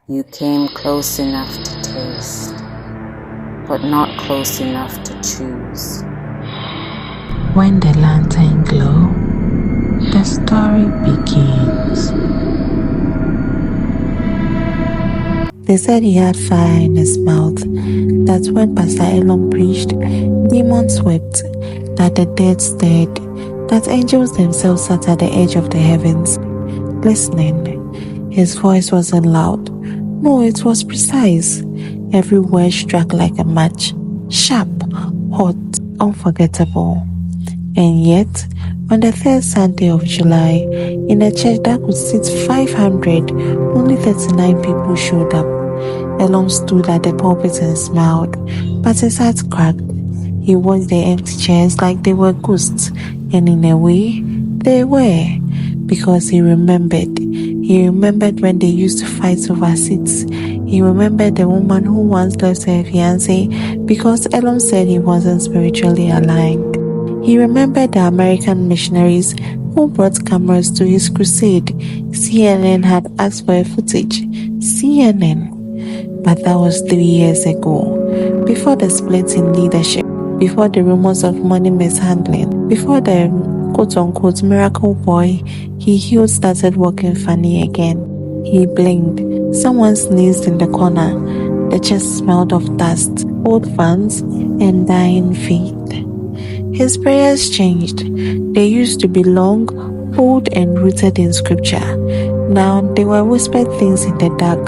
You came close enough to taste, but not close enough to choose. When the lantern glow, the story begins. They said he had fire in his mouth, that when Pastor Elon preached, demons wept, that the dead stared, that angels themselves sat at the edge of the heavens, listening. His voice wasn't loud. No, it was precise. Every word struck like a match, sharp, hot, unforgettable. And yet, on the third Sunday of July, in a church that could seat 500, only 39 people showed up. Elon stood at the pulpit and smiled, but his heart cracked. He watched the empty chairs like they were ghosts, and in a way, they were, because he remembered. He remembered when they used to fight over seats. He remembered the woman who once left her fiancé because Elon said he wasn't spiritually aligned. He remembered the American missionaries who brought cameras to his crusade. CNN had asked for a footage. CNN. But that was 3 years ago, before the split in leadership, before the rumors of money mishandling, before the quote-unquote miracle boy he healed started walking funny again. He blinked. Someone sneezed in the corner. The church smelled of dust, old fans, and dying faith. His prayers changed. They used to be long, bold, and rooted in scripture. Now they were whispered things in the dark,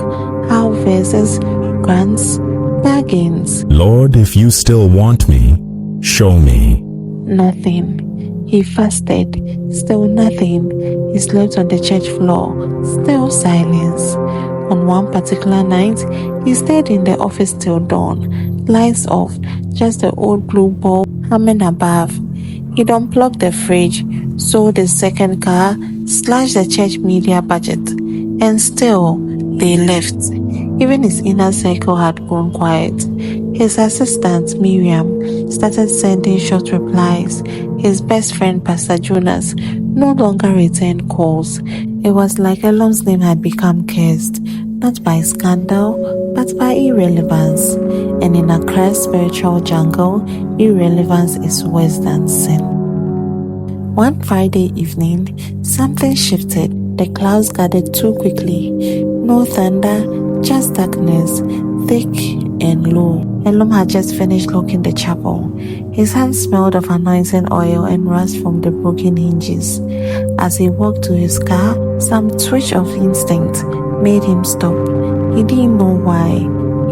how verses, grants, bargains. Lord, if you still want me, show me. Nothing. He fasted, still nothing. He slept on the church floor, still silence. On one particular night, he stayed in the office till dawn, lights off, just the old blue bulb humming above. He'd unplugged the fridge, sold his second car, slashed the church media budget, and still, they left. Even his inner circle had grown quiet. His assistant, Miriam, started sending short replies. His best friend, Pastor Jonas, no longer returned calls. It was like Elon's name had become cursed, not by scandal, but by irrelevance. And in Accra's spiritual jungle, irrelevance is worse than sin. One Friday evening, something shifted. The clouds gathered too quickly. No thunder, just darkness, thick and low. Elon had just finished locking the chapel. His hands smelled of anointing oil and rust from the broken hinges. As he walked to his car, some twitch of instinct made him stop. He didn't know why.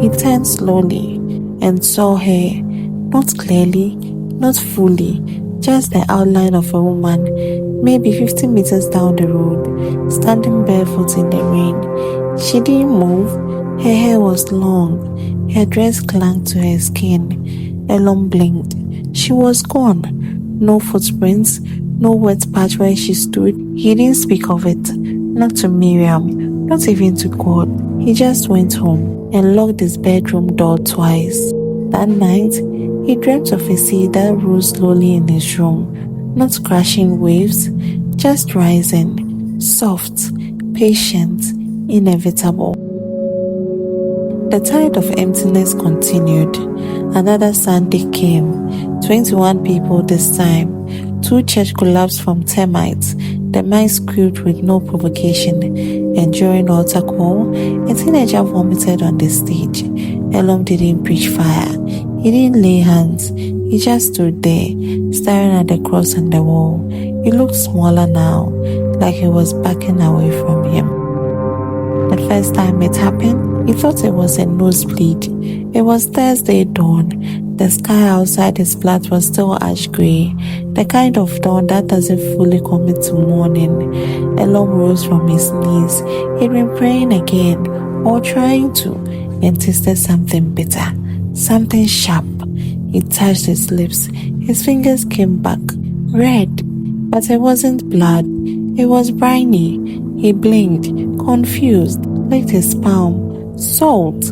He turned slowly and saw her, not clearly, not fully, just the outline of a woman, maybe 50 meters down the road, standing barefoot in the rain. She didn't move. Her hair was long. Her dress clung to her skin. Elon blinked. She was gone. No footprints, no wet patch where she stood. He didn't speak of it. Not to Miriam, not even to God. He just went home and locked his bedroom door twice. That night, he dreamt of a sea that rose slowly in his room, not crashing waves, just rising, soft, patient, inevitable. The tide of emptiness continued. Another Sunday came. 21 people this time. 2 church collapsed from termites. The mice squealed with no provocation. And during altar call, a teenager vomited on the stage. Elon didn't preach fire. He didn't lay hands. He just stood there, staring at the cross on the wall. He looked smaller now, like he was backing away from him. The first time it happened, he thought it was a nosebleed. It was Thursday dawn. The sky outside his flat was still ash grey, the kind of dawn that doesn't fully commit to morning. Elon rose from his knees. He'd been praying again, or trying to, and tasted something bitter, something sharp. He touched his lips. His fingers came back, red, but it wasn't blood. It was briny. He blinked, confused, licked his palm. Salt,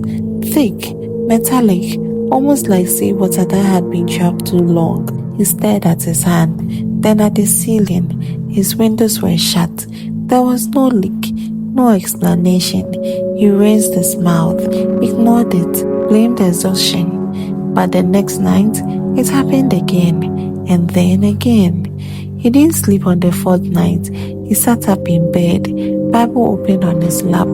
thick, metallic, almost like seawater that had been trapped too long. He stared at his hand, then at the ceiling. His windows were shut. There was no leak, no explanation. He rinsed his mouth, ignored it, blamed exhaustion. But the next night, it happened again, and then again. He didn't sleep on the fourth night. He sat up in bed, Bible open on his lap,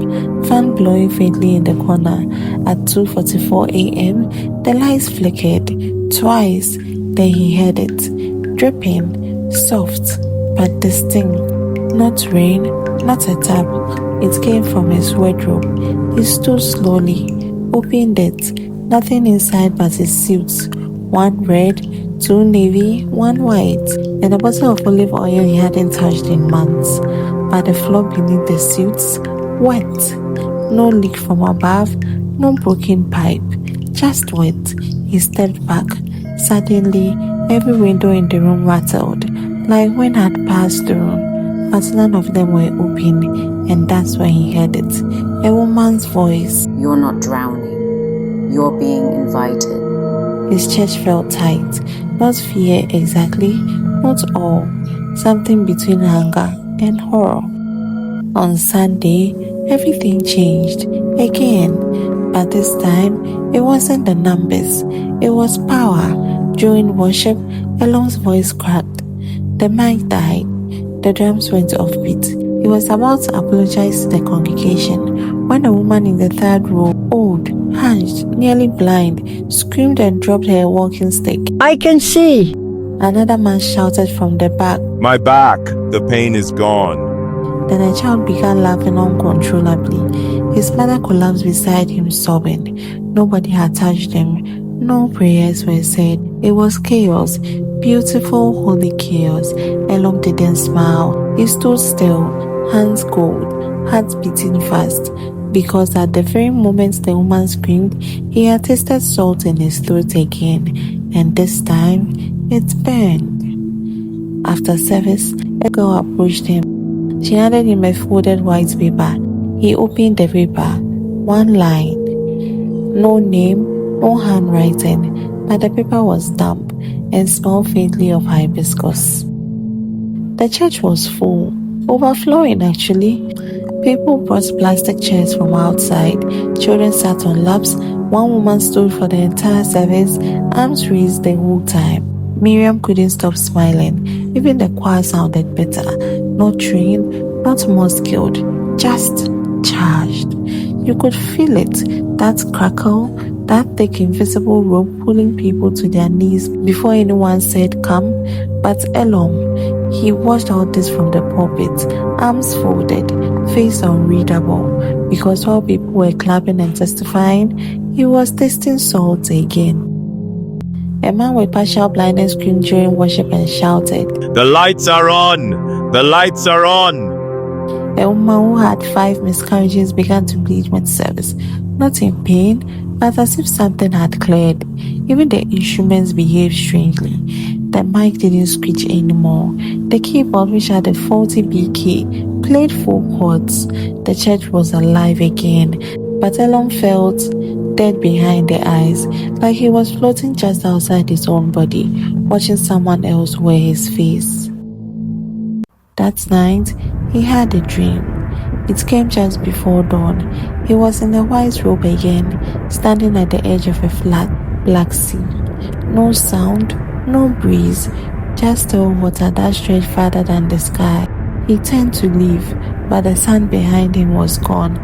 fan blowing faintly in the corner. At 2:44 a.m., the lights flickered twice. Then he heard it, dripping, soft, but distinct. Not rain, not a tap. It came from his wardrobe. He stood slowly, opened it. Nothing inside but his suits. One red, two navy, one white, and a bottle of olive oil he hadn't touched in months. But the floor beneath the suits, wet. No leak from above, no broken pipe, just wet. He stepped back. Suddenly, every window in the room rattled, like wind had passed through. But none of them were open, and that's when he heard it. A woman's voice. You're not drowning. You're being invited. His chest felt tight. Not fear exactly, not all. Something between anger and horror. On Sunday, everything changed again. But this time, it wasn't the numbers. It was power. During worship, Elon's voice cracked. The mic died. The drums went offbeat. He was about to apologize to the congregation when a woman in the third row, old, hunched, nearly blind, screamed and dropped her walking stick. I can see! Another man shouted from the back. My back! The pain is gone. Then a child began laughing uncontrollably. His mother collapsed beside him, sobbing. Nobody had touched him. No prayers were said. It was chaos. Beautiful, holy chaos. Elon didn't smile. He stood still, hands cold, heart beating fast. Because at the very moment the woman screamed, he had tasted salt in his throat again. And this time, it burned. After service, a girl approached him. She handed him a folded white paper. He opened the paper. One line. No name, no handwriting, but the paper was damp and smelled faintly of hibiscus. The church was full, overflowing actually. People brought plastic chairs from outside. Children sat on laps. One woman stood for the entire service, arms raised the whole time. Miriam couldn't stop smiling. Even the choir sounded better. Not trained, not more skilled, just charged. You could feel it, that crackle, that thick invisible rope pulling people to their knees before anyone said come. But Elom, he watched all this from the pulpit, arms folded, face unreadable, because while people were clapping and testifying, he was tasting salt again. A man with partial blindness screamed during worship and shouted, The lights are on! The lights are on! A woman who had 5 miscarriages began to bleed mid-service, not in pain, but as if something had cleared. Even the instruments behaved strangely. The mic didn't screech anymore. The keyboard, which had a faulty B key, played full chords. The church was alive again, but Elon felt dead behind the eyes, like he was floating just outside his own body, watching someone else wear his face. That night, he had a dream. It came just before dawn. He was in a white robe again, standing at the edge of a flat, black sea. No sound, no breeze, just still water that stretched farther than the sky. He turned to leave, but the sun behind him was gone.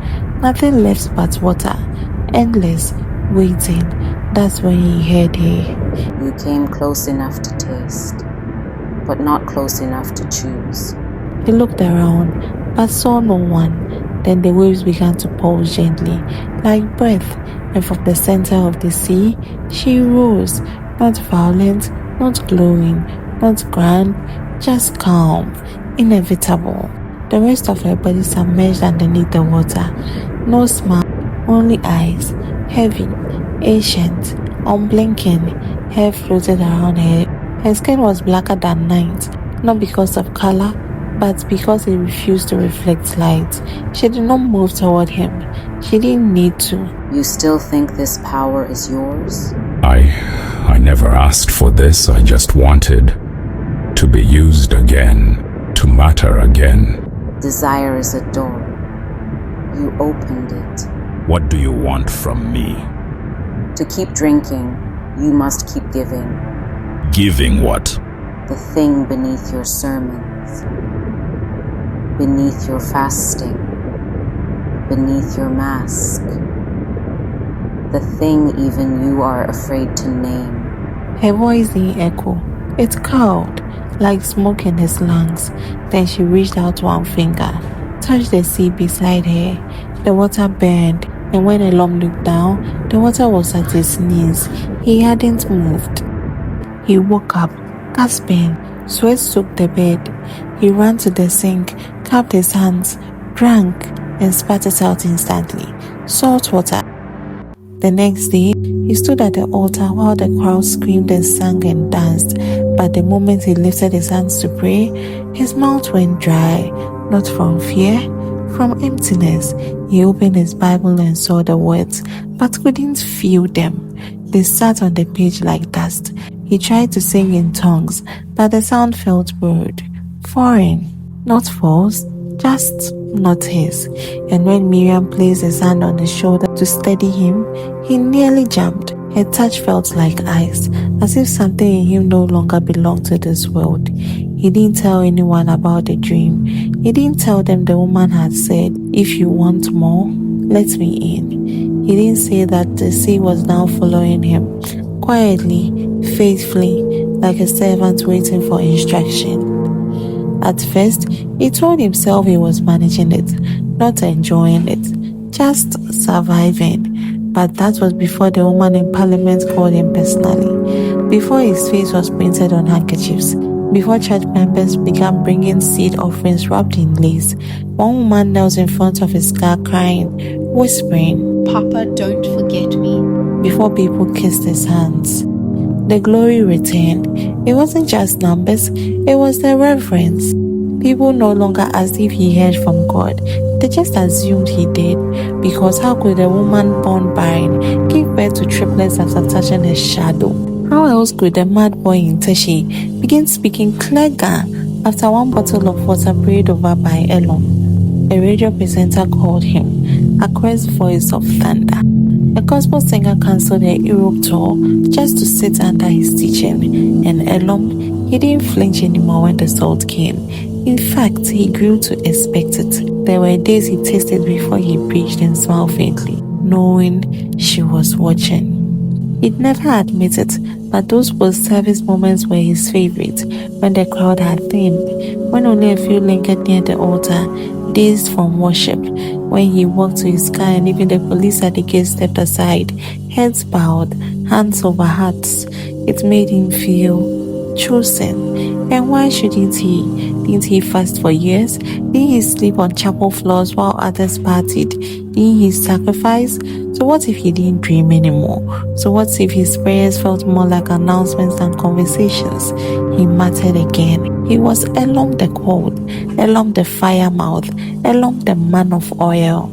Nothing left but water, endless, waiting. That's when he heard her. You came close enough to taste, but not close enough to choose. He looked around, but saw no one. Then the waves began to pulse gently, like breath, and from the center of the sea, she rose, not violent, not glowing, not grand, just calm, inevitable. The rest of her body submerged underneath the water. No smile, only eyes, heavy, ancient, unblinking. Hair floated around her. Her skin was blacker than night, not because of color, but because it refused to reflect light. She did not move toward him. She didn't need to. You still think this power is yours? I never asked for this. I just wanted to be used again, to matter again. Desire is a door. You opened it. What do you want from me? To keep drinking, you must keep giving. Giving what? The thing beneath your sermons, beneath your fasting, beneath your mask. The thing even you are afraid to name. Her voice didn't echo. It curled, like smoke in his lungs. Then she reached out one finger, touched the sea beside her. The water burned, and when Elom looked down, the water was at his knees. He hadn't moved. He woke up, gasping. Sweat soaked the bed. He ran to the sink, cupped his hands, drank, and spat it out instantly. Salt water. The next day, he stood at the altar while the crowd screamed and sang and danced. But the moment he lifted his hands to pray, his mouth went dry, not from fear, from emptiness. He opened his Bible and saw the words, but couldn't feel them. They sat on the page like dust. He tried to sing in tongues, but the sound felt weird, foreign, not false, just not his. And when Miriam placed his hand on his shoulder to steady him, he nearly jumped. Her touch felt like ice, as if something in him no longer belonged to this world. He didn't tell anyone about the dream. He didn't tell them the woman had said, "If you want more, let me in." He didn't say that the sea was now following him, quietly, faithfully, like a servant waiting for instruction. At first, he told himself he was managing it, not enjoying it, just surviving. But that was before the woman in parliament called him personally, before his face was printed on handkerchiefs, before church members began bringing seed offerings wrapped in lace. One woman knelt in front of his car crying, whispering, "Papa, don't forget me." Before people kissed his hands. The glory returned. It wasn't just numbers, it was the reverence. People no longer asked if he heard from God. They just assumed he did, because how could a woman born barren give birth to triplets after touching his shadow? How else could a mad boy in Teshi begin speaking clear Ga after one bottle of water prayed over by Elom? A radio presenter called him, Akre's voice of thunder. A gospel singer cancelled her Europe tour just to sit under his teaching, and Elom, he didn't flinch anymore when the salt came. In fact, he grew to expect it. There were days he tasted before he preached and smiled faintly, knowing she was watching. He'd never admit it, but those post-service moments were his favorite, when the crowd had thinned, when only a few lingered near the altar, dazed from worship, when he walked to his car and even the police at the gate stepped aside, heads bowed, hands over hearts. It made him feel chosen. And why shouldn't he? Didn't he fast for years? Didn't he sleep on chapel floors while others partied? Didn't he sacrifice? So what if he didn't dream anymore? So what if his prayers felt more like announcements than conversations? He muttered again. He was Elom the cold, Elom the fire mouth, Elom the man of oil.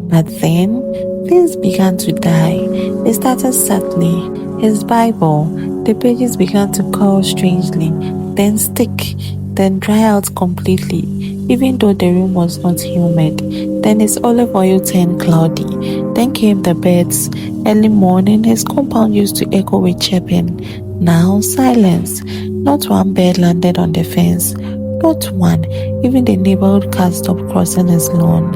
But then, things began to die. They started subtly. His Bible, the pages began to curl strangely, then stick, then dry out completely, even though the room was not humid. Then his olive oil turned cloudy. Then came the birds. Early morning, his compound used to echo with chirping. Now, silence. Not one bird landed on the fence. Not one. Even the neighborhood cat stopped crossing his lawn.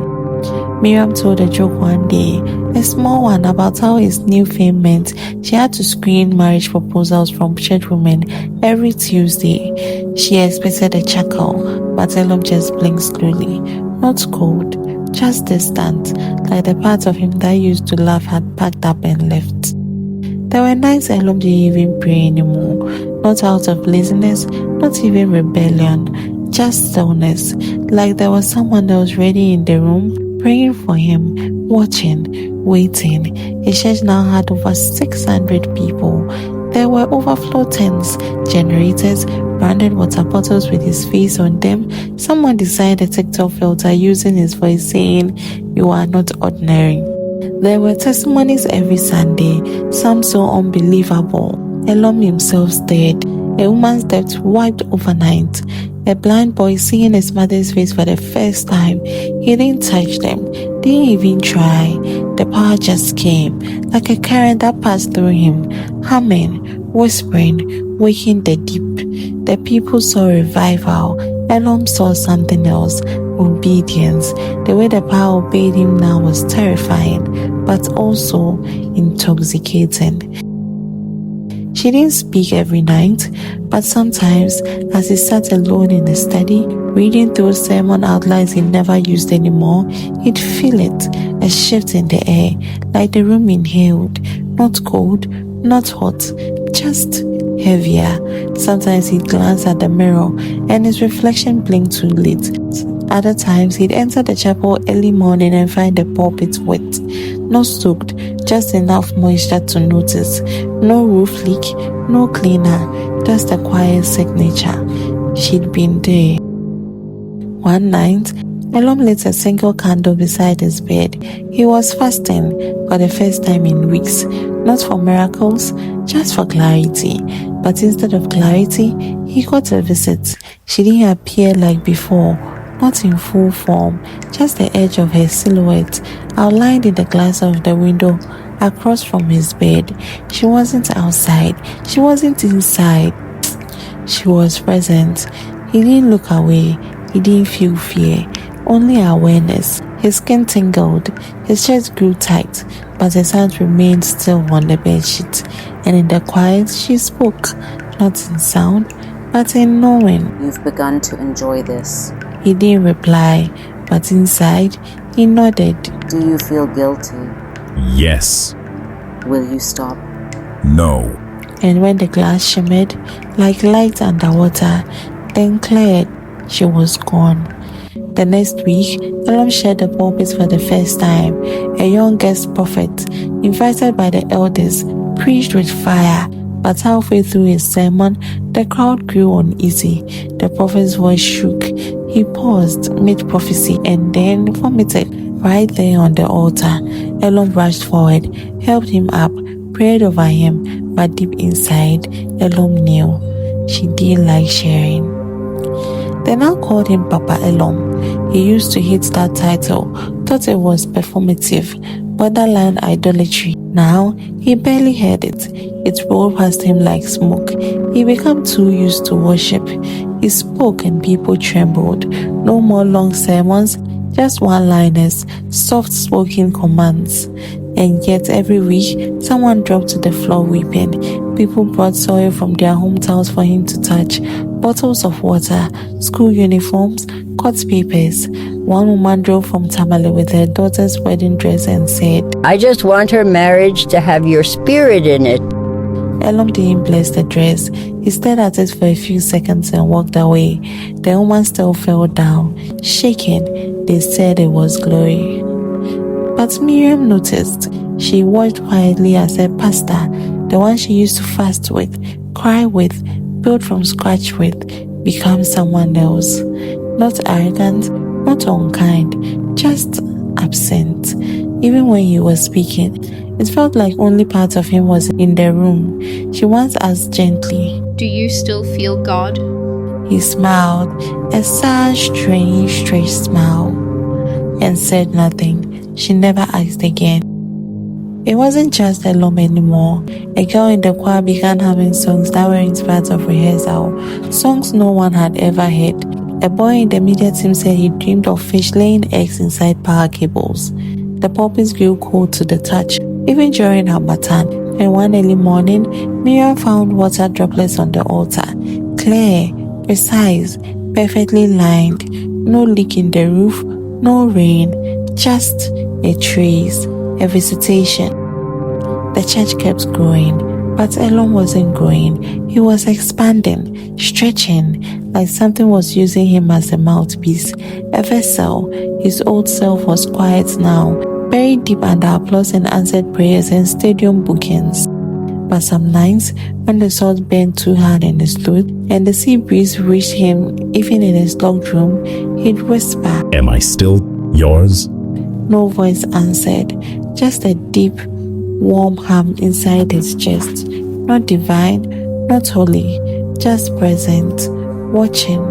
Miriam told a joke one day, a small one, about how his new fame meant she had to screen marriage proposals from church women every Tuesday. She expected a chuckle, but Elom just blinked slowly. Not cold, just distant, like the part of him that used to laugh had packed up and left. There were nights Elom didn't even pray anymore, not out of laziness, not even rebellion, just stillness, like there was someone else ready in the room, praying for him, watching, waiting. His church now had over 600 people. There were overflow tents, generators, branded water bottles with his face on them. Someone designed a TikTok filter using his voice saying, "You are not ordinary." There were testimonies every Sunday, some so unbelievable. Elom himself stared. A woman's debt wiped overnight. A blind boy seeing his mother's face for the first time. He didn't touch them, didn't even try. The power just came, like a current that passed through him, humming, whispering, waking the deep. The people saw revival. Elom saw something else, obedience. The way the power obeyed him now was terrifying, but also intoxicating. She didn't speak every night, but sometimes, as he sat alone in the study, reading through sermon outlines he never used anymore, he'd feel it, a shift in the air, like the room inhaled, not cold, not hot, just heavier. Sometimes he'd glance at the mirror and his reflection blinked too late. Other times, he'd enter the chapel early morning and find the pulpit wet, not soaked, just enough moisture to notice. No roof leak, no cleaner, just a quiet signature. She'd been there. One night, Elom lit a single candle beside his bed. He was fasting for the first time in weeks, not for miracles, just for clarity. But instead of clarity, he got a visit. She didn't appear like before, not in full form, just the edge of her silhouette outlined in the glass of the window across from his bed. She wasn't outside, she wasn't inside. She was present. He didn't look away, he didn't feel fear, only awareness. His skin tingled, his chest grew tight, but his hands remained still on the bedsheet. And in the quiet, she spoke, not in sound, but in knowing. You've begun to enjoy this. He didn't reply, but inside, he nodded. Do you feel guilty? Yes. Will you stop? No. And when the glass shimmered, like light underwater, then cleared, she was gone. The next week, Elom shared the pulpit for the first time. A young guest prophet, invited by the elders, preached with fire. But halfway through his sermon, the crowd grew uneasy. The prophet's voice shook. He paused mid-prophecy and then vomited right there on the altar. Elom rushed forward, helped him up, prayed over him, but deep inside, Elom knew she didn't like sharing. They now called him Papa Elom. He used to hate that title, thought it was performative, borderline idolatry. Now, he barely heard it. It rolled past him like smoke. He became too used to worship. He spoke and people trembled. No more long sermons, just one-liners, soft-spoken commands. And yet every week, someone dropped to the floor weeping. People brought soil from their hometowns for him to touch. Bottles of water, school uniforms, court papers. One woman drove from Tamale with her daughter's wedding dress and said, I just want her marriage to have your spirit in it. Elom didn't bless the dress. He stared at it for a few seconds and walked away. The woman still fell down, shaking. They said it was glory. But Miriam noticed. She watched quietly as her pastor, the one she used to fast with, cry with, build from scratch with, become someone else. Not arrogant, not unkind, just absent. Even when he was speaking, it felt like only part of him was in the room. She once asked gently, Do you still feel God? He smiled, a sad, strange smile, and said nothing. She never asked again. It wasn't just Elom anymore. A girl in the choir began having songs that weren't part of rehearsal, songs no one had ever heard. A boy in the media team said he dreamed of fish laying eggs inside power cables. The pulpit grew cold to the touch, even during Harmattan. And one early morning, Miriam found water droplets on the altar, clear, precise, perfectly lined. No leak in the roof, no rain, just a trace, a visitation. The church kept growing, but Elom wasn't growing. He was expanding, stretching, like something was using him as a mouthpiece, a vessel. His old self was quiet now, buried deep under applause and answered prayers and stadium bookings. But some nights, when the salt burned too hard in his throat and the sea breeze reached him even in his locked room, he'd whisper, Am I still yours? No voice answered, just a deep, warm hum inside his chest. Not divine, not holy, just present, watching,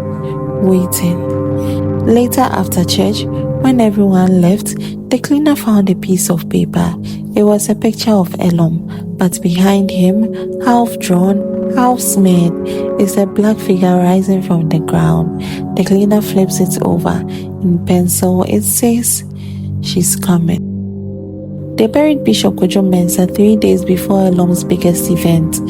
waiting. Later after church, when everyone left, the cleaner found a piece of paper. It was a picture of Elom, but behind him, half drawn, half smeared, is a black figure rising from the ground. The cleaner flips it over. In pencil, it says, "She's coming." They buried Bishop Kojo Mensah 3 days before Elom's biggest event.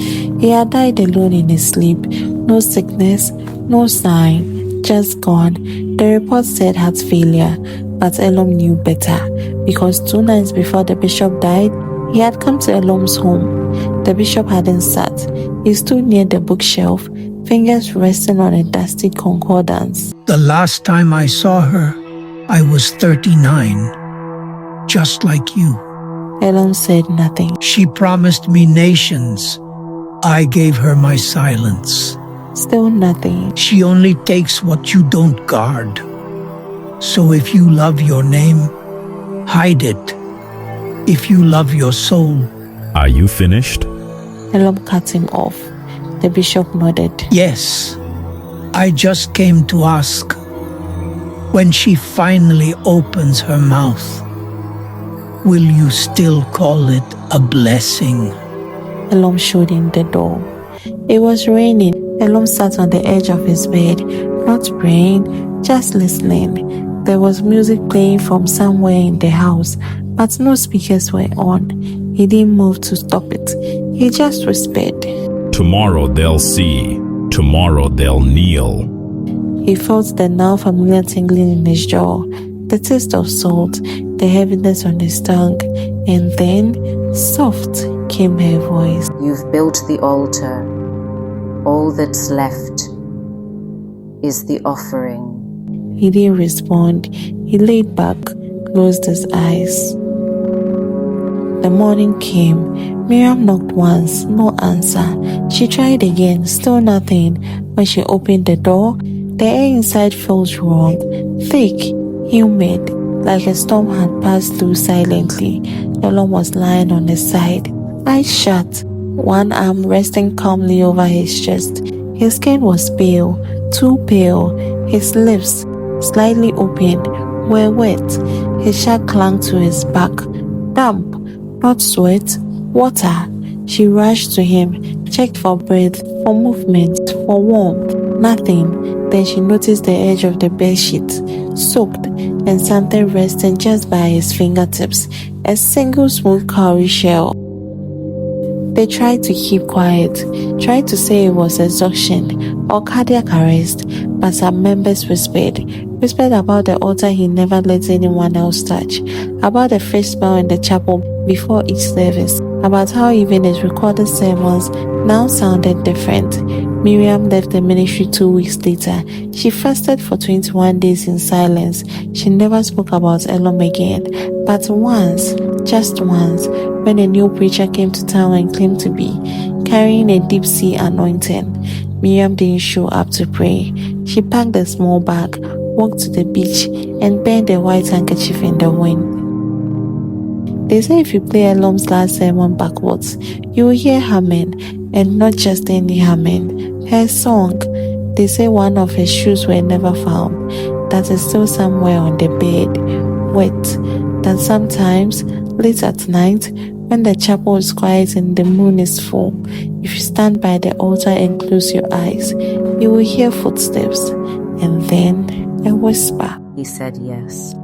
He had died alone in his sleep. No sickness, no sign, just gone. The report said heart failure, but Elom knew better, because 2 nights before the bishop died, he had come to Elom's home. The bishop hadn't sat. He stood near the bookshelf, fingers resting on a dusty concordance. The last time I saw her, I was 39, just like you. Elom said nothing. She promised me nations. I gave her my silence. Still nothing. She only takes what you don't guard. So if you love your name, hide it. If you love your soul. Are you finished? Elom cut him off. The bishop nodded. Yes, I just came to ask. When she finally opens her mouth, will you still call it a blessing? Elom showed him the door. It was raining. Elom sat on the edge of his bed, not praying, just listening. There was music playing from somewhere in the house, but no speakers were on. He didn't move to stop it. He just whispered. Tomorrow they'll see. Tomorrow they'll kneel. He felt the now familiar tingling in his jaw, the taste of salt, the heaviness on his tongue, and then, soft, came her voice. You've built the altar. All that's left is the offering. He didn't respond. He laid back, closed his eyes. The morning came. Miriam knocked once, no answer. She tried again, still nothing. When she opened the door, the air inside felt wrong, thick, humid, like a storm had passed through silently. Elom was lying on his side, eyes shut, one arm resting calmly over his chest. His skin was pale, too pale. His lips, slightly open, were wet. His shirt clung to his back, damp, not sweat, water. She rushed to him, checked for breath, for movement, for warmth. Nothing. Then she noticed the edge of the bedsheet, soaked, and something resting just by his fingertips, a single smooth cowrie shell. They tried to keep quiet, tried to say it was exhaustion or cardiac arrest, but some members whispered about the altar he never let anyone else touch, about the fresh smell in the chapel before each service, about how even his recorded sermons now sounded different. Miriam left the ministry 2 weeks later. She fasted for 21 days in silence. She never spoke about Elom again. But once, just once, when a new preacher came to town and claimed to be carrying a deep sea anointing, Miriam didn't show up to pray. She packed a small bag, walked to the beach, and burned a white handkerchief in the wind. They say if you play Elom's last sermon backwards, you will hear humming, and not just any humming, her song. They say one of her shoes were never found, that is still somewhere on the bed, wet, that sometimes, late at night, when the chapel is quiet and the moon is full, if you stand by the altar and close your eyes, you will hear footsteps, and then a whisper. He said yes.